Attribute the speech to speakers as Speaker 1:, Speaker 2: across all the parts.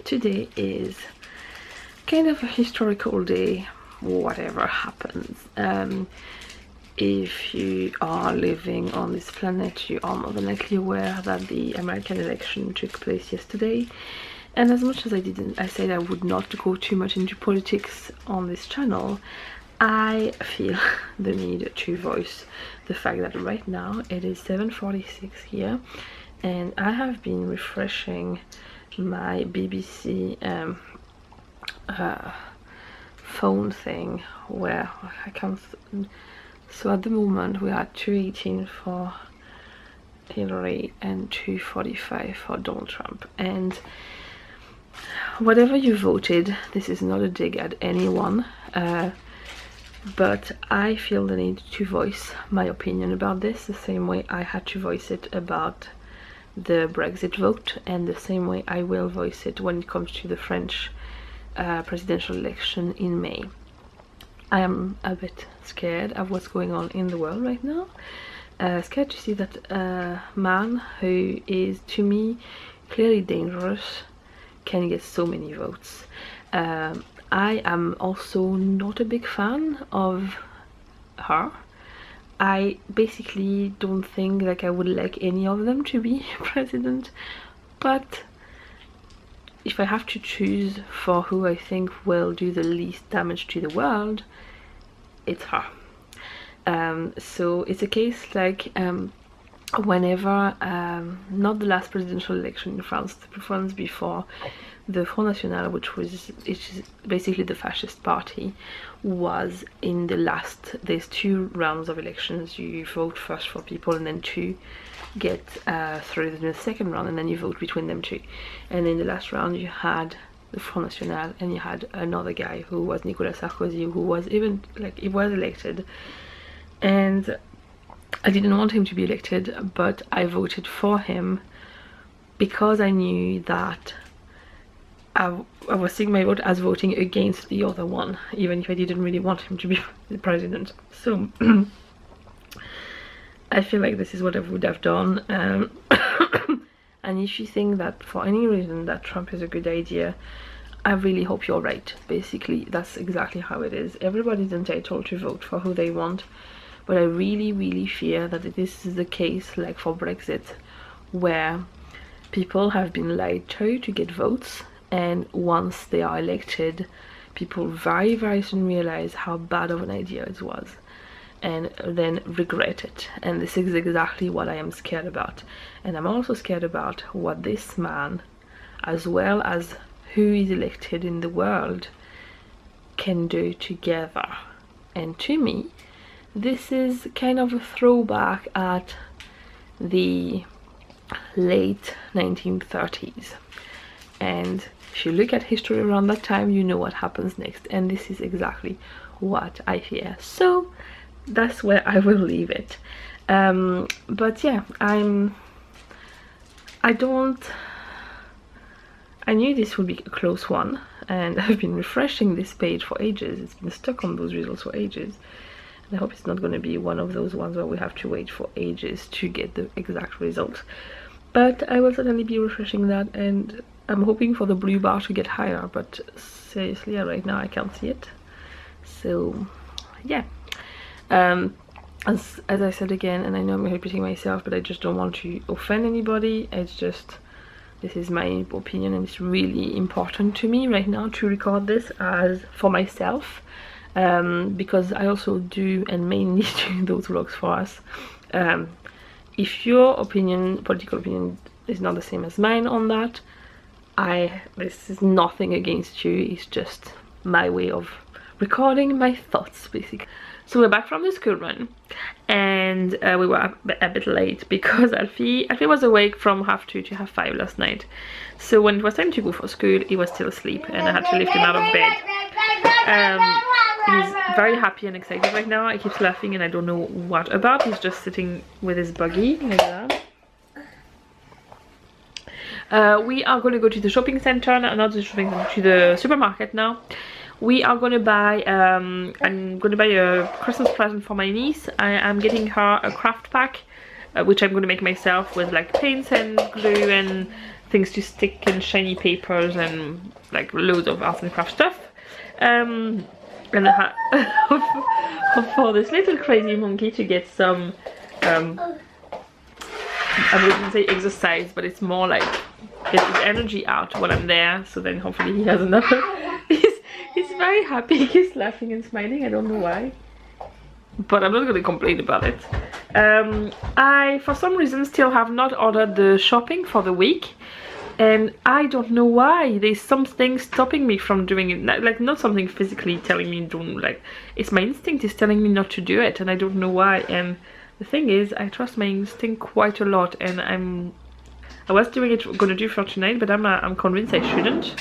Speaker 1: Today is kind of a historical day, whatever happens. If you are living on this planet, you are more than likely aware that the American election took place yesterday. And as much as I said I would not go too much into politics on this channel, I feel the need to voice the fact that right now it is 7:46 here, and I have been refreshing my BBC phone thing where I can. So at the moment we are at 218 for Hillary and 245 for Donald Trump, and whatever you voted, this is not a dig at anyone, but I feel the need to voice my opinion about this the same way I had to voice it about the Brexit vote, and the same way I will voice it when it comes to the French presidential election in May. I am a bit scared of what's going on in the world right now. Scared to see that a man who is, to me, clearly dangerous can get so many votes. I am also not a big fan of her. I basically don't think like I would like any of them to be president, but if I have to choose for who I think will do the least damage to the world, it's her. So it's a case like whenever, not the last presidential election in France, the ones before, the Front National, which is basically the fascist party, was in the last, there's 2 rounds of elections. You vote first for people and then to get through the second round, and then you vote between them 2. And in the last round you had the Front National, and you had another guy who was Nicolas Sarkozy, who was even, like, he was elected, and I didn't want him to be elected, but I voted for him because I knew that I was seeing my vote as voting against the other one, even if I didn't really want him to be the president. So I feel like this is what I would have done. And if you think that for any reason that Trump is a good idea, I really hope you're right. Basically, that's exactly how it is. Everybody's entitled to vote for who they want, but I really fear that this is the case like for Brexit, where people have been lied to get votes, and once they are elected, people very soon realize how bad of an idea it was, and then regret it. And this is exactly what I am scared about. And I'm also scared about what this man, as well as who is elected in the world, can do together. And to me, this is kind of a throwback at the late 1930s, and if you look at history around that time, you know what happens next, and this is exactly what I fear. So that's where I will leave it. But yeah, I knew this would be a close one, and I've been refreshing this page for ages. It's been stuck on those results for ages, and I hope it's not going to be one of those ones where we have to wait for ages to get the exact result. But I will certainly be refreshing that, and I'm hoping for the blue bar to get higher, but seriously, right now I can't see it. So yeah, as I said again, and I know I'm repeating myself, but I just don't want to offend anybody. It's just, this is my opinion, and it's really important to me right now to record this as for myself, because I also do and mainly do those vlogs for us. If your opinion, political opinion, is not the same as mine on that, this is nothing against you, it's just my way of recording my thoughts, basically. So we're back from the school run, and we were a bit late because Alfie was awake from 2:30 to 5:30 last night. So when it was time to go for school, he was still asleep, and I had to lift him out of bed. He's very happy and excited right now. He keeps laughing, and I don't know what about. He's just sitting with his buggy like that. We are going to go to the shopping center, not the shopping center, to the supermarket now. We are going to buy, I'm going to buy a Christmas present for my niece. I am getting her a craft pack, which I'm going to make myself with like paints and glue and things to stick and shiny papers and like loads of arts and craft stuff. And I had for this little crazy monkey to get some I wouldn't say exercise, but it's more like get his energy out while I'm there, so then hopefully he has enough. He's very happy, he's laughing and smiling, I don't know why, but I'm not going to complain about it. I for some reason still have not ordered the shopping for the week, and I don't know why. There's something stopping me from doing it, like not something physically telling me don't, like it's my instinct is telling me not to do it, and I don't know why. And the thing is, I trust my instinct quite a lot, and I was doing it, gonna do for tonight, but I'm convinced I shouldn't.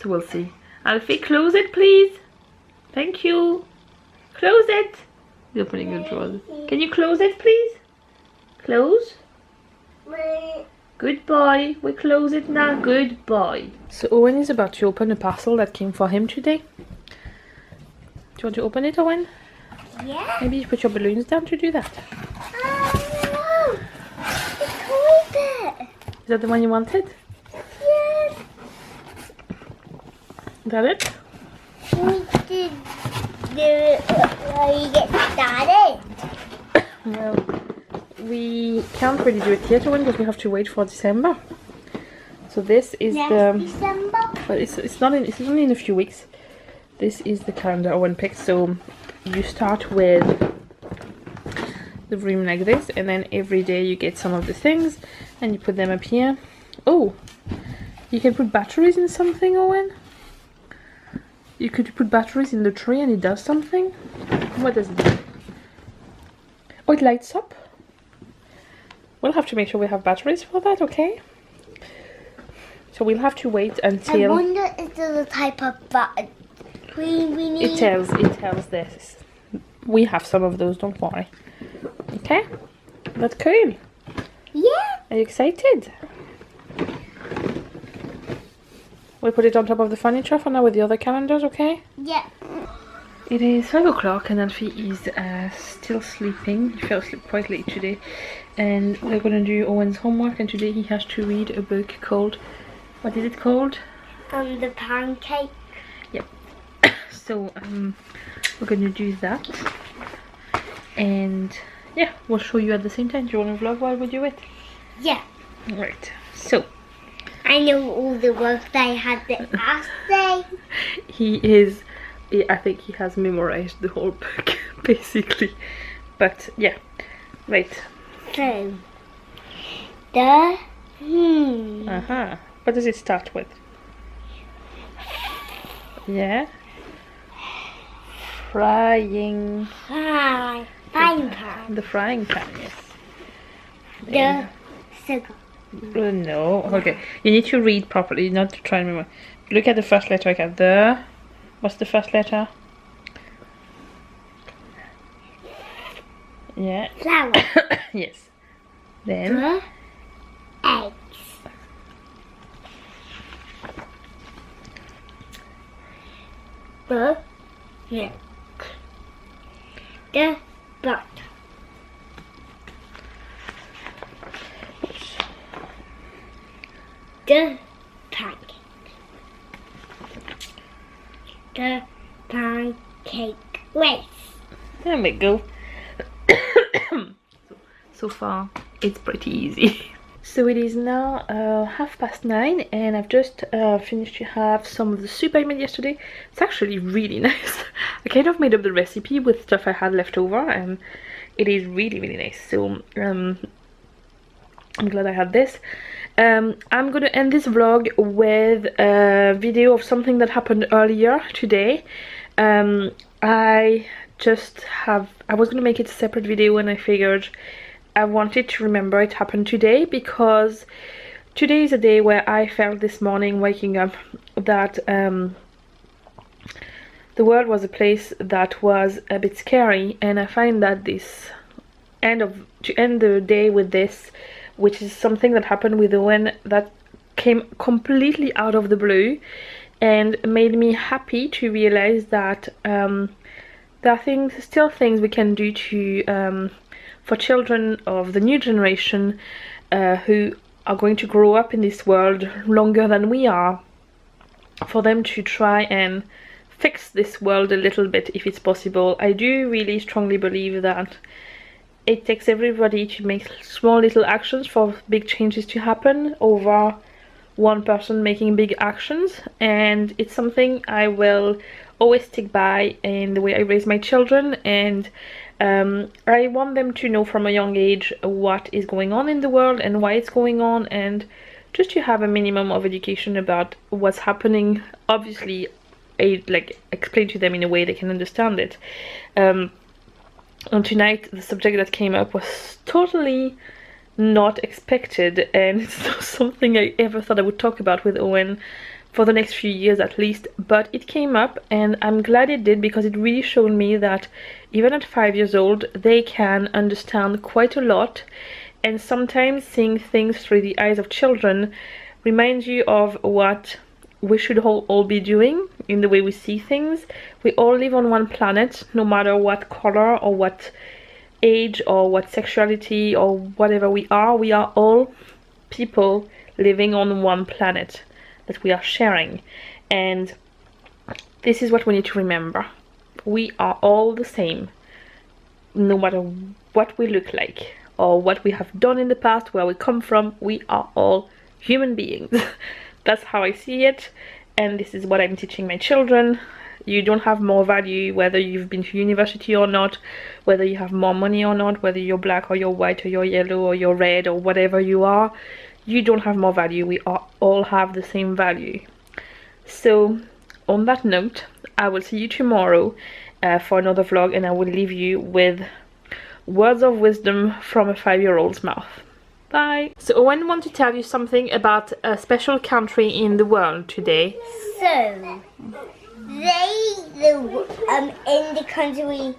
Speaker 1: So we'll see. Alfie, close it, please. Thank you. Close it. He's opening the drawer. Can you close it, please? Close. Good boy. We close it now. Good boy. So Owen is about to open a parcel that came for him today. Do you want to open it, Owen?
Speaker 2: Yeah.
Speaker 1: Maybe you put your balloons down to do that.
Speaker 2: Oh, no. The toy bit.
Speaker 1: Is that the one you wanted?
Speaker 2: Yes.
Speaker 1: Is that it?
Speaker 2: We did do it while you get started.
Speaker 1: Well, we can't really do it yet, Owen, because we have to wait for December. So this is
Speaker 2: December.
Speaker 1: But it's not in. It's only in a few weeks. This is the calendar Owen picked. So you start with the room like this, and then every day you get some of the things, and you put them up here. Oh, you can put batteries in something, Owen. You could put batteries in the tree, and it does something. What does it do? Oh, it lights up. We'll have to make sure we have batteries for that, okay? So we'll have to wait until.
Speaker 2: I wonder if there's a type of button we need.
Speaker 1: It tells this. We have some of those, don't worry. Okay? That's cool.
Speaker 2: Yeah.
Speaker 1: Are you excited? We'll put it on top of the furniture for now with the other calendars, okay?
Speaker 2: Yeah.
Speaker 1: It is 5 o'clock and Alfie is still sleeping. He fell asleep quite late today. And we're going to do Owen's homework, and today he has to read a book called... What is it called?
Speaker 2: The pancake.
Speaker 1: Yep. So we're going to do that. And yeah, we'll show you at the same time. Do you want to vlog while we do it?
Speaker 2: Yeah.
Speaker 1: Right. So...
Speaker 2: I know all the words I had the last day.
Speaker 1: I think he has memorized the whole book, basically. But yeah, right.
Speaker 2: So,
Speaker 1: What does it start with? Yeah. Frying.
Speaker 2: frying pan.
Speaker 1: The frying pan, yes.
Speaker 2: The sugar.
Speaker 1: No, okay. You need to read properly, not to try and remember. Look at the first letter again. The. What's the first letter? Yeah.
Speaker 2: Flour.
Speaker 1: Yes. Then.
Speaker 2: The eggs. The milk. The butter. The pancake. The pancake race.
Speaker 1: There we go. So far, it's pretty easy. So it is now 9:30, and I've just finished to have some of the soup I made yesterday. It's actually really nice. I kind of made up the recipe with stuff I had left over, and it is really, really nice. So I'm glad I had this. I'm gonna end this vlog with a video of something that happened earlier today. I was gonna make it a separate video, and I figured I wanted to remember it happened today, because today is a day where I felt this morning waking up that the world was a place that was a bit scary, and I find that to end the day with this, which is something that happened with Owen that came completely out of the blue and made me happy to realize that there are still things we can do to for children of the new generation who are going to grow up in this world longer than we are, for them to try and fix this world a little bit if it's possible. I do really strongly believe that it takes everybody to make small little actions for big changes to happen over one person making big actions, and it's something I will always stick by in the way I raise my children. And I want them to know from a young age what is going on in the world and why it's going on, and just to have a minimum of education about what's happening. Obviously, like explain to them in a way they can understand it. And tonight the subject that came up was totally not expected, and it's not something I ever thought I would talk about with Owen for the next few years at least, but it came up and I'm glad it did, because it really showed me that even at 5 years old they can understand quite a lot, and sometimes seeing things through the eyes of children reminds you of what we should all be doing in the way we see things. We all live on one planet, no matter what color or what age or what sexuality or whatever we are all people living on one planet that we are sharing. And this is what we need to remember. We are all the same, no matter what we look like or what we have done in the past, where we come from. We are all human beings. That's how I see it, and this is what I'm teaching my children. You don't have more value whether you've been to university or not, whether you have more money or not, whether you're black or you're white or you're yellow or you're red or whatever you are. You don't have more value. We all have the same value. So on that note, I will see you tomorrow for another vlog, and I will leave you with words of wisdom from a 5-year-old's mouth. Bye. So Owen wants to tell you something about a special country in the world today.
Speaker 2: So in the country,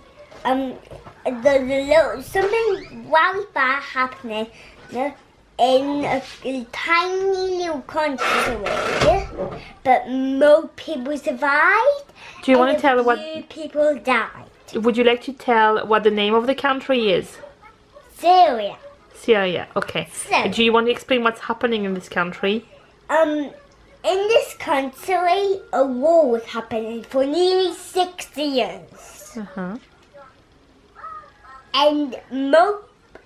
Speaker 2: something very bad happening in a tiny little country, but most people survived.
Speaker 1: Do you want to tell what?
Speaker 2: Few people died.
Speaker 1: Would you like to tell what the name of the country is?
Speaker 2: Syria.
Speaker 1: Syria. Okay.
Speaker 2: So,
Speaker 1: do you want to explain what's happening in this country?
Speaker 2: In this country, a war was happening for nearly 60 years. And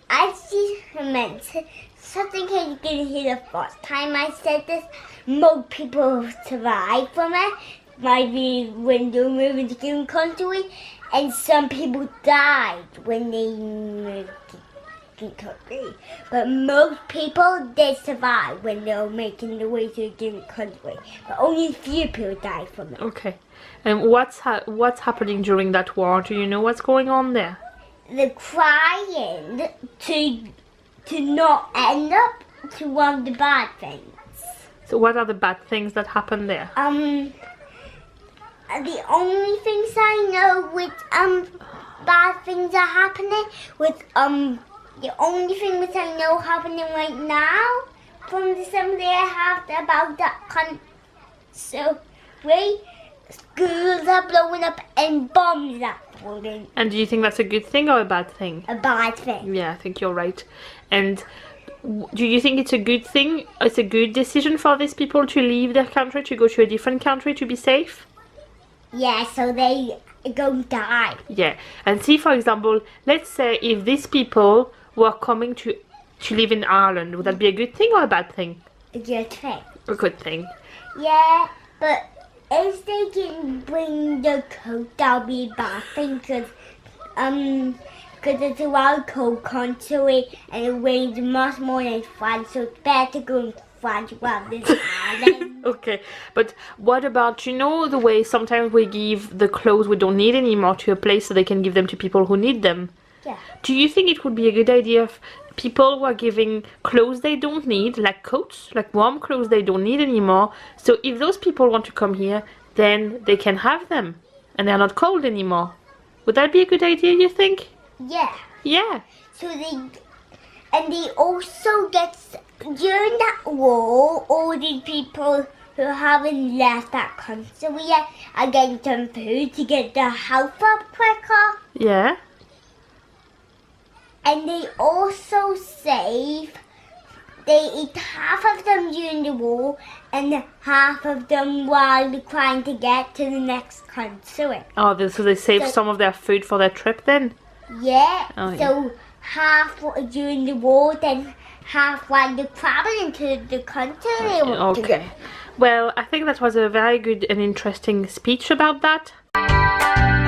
Speaker 2: as you mentioned, something you can hear the first time I said this, most people survived from it. Maybe when they moved into the country, and some people died when they moved to country, but most people did survive when they were making the way to a different country. But only a few people died from it.
Speaker 1: Okay, and what's happening during that war? Do you know what's going on there?
Speaker 2: They're trying to not end up to one of the bad things.
Speaker 1: So what are the bad things that happen there?
Speaker 2: The only things I know with bad things are happening with the only thing which I know happening right now from the assembly I have about that country. So, schools are blowing up and bombs are falling.
Speaker 1: And do you think that's a good thing or a bad thing?
Speaker 2: A bad thing.
Speaker 1: Yeah, I think you're right. And do you think it's a good thing? It's a good decision for these people to leave their country, to go to a different country to be safe?
Speaker 2: Yeah, so they go die.
Speaker 1: Yeah, and see, for example, let's say if these people were coming to live in Ireland, would that be a good thing or a bad thing?
Speaker 2: A good thing.
Speaker 1: A good thing.
Speaker 2: Yeah, but if they can bring the coat, that'll be a bad thing, because it's a wild cold country and it rains much more than France, so it's better to go in France rather than Ireland.
Speaker 1: Okay, but what about, you know, the way sometimes we give the clothes we don't need anymore to a place so they can give them to people who need them?
Speaker 2: Yeah.
Speaker 1: Do you think it would be a good idea if people were giving clothes they don't need, like coats, like warm clothes they don't need anymore, so if those people want to come here, then they can have them and they're not cold anymore? Would that be a good idea, you think?
Speaker 2: Yeah.
Speaker 1: Yeah.
Speaker 2: So they also get, during that war, all the people who haven't left that country yet are getting some food to get their health up quicker.
Speaker 1: Yeah.
Speaker 2: And they also save they eat half of them during the war and half of them while they're trying to get to the next country.
Speaker 1: Oh, so they save some of their food for their trip then?
Speaker 2: Yeah,
Speaker 1: Oh, yeah.
Speaker 2: so half during the war, then half while they're traveling to the country they want to go.
Speaker 1: Okay. Well, I think that was a very good and interesting speech about that.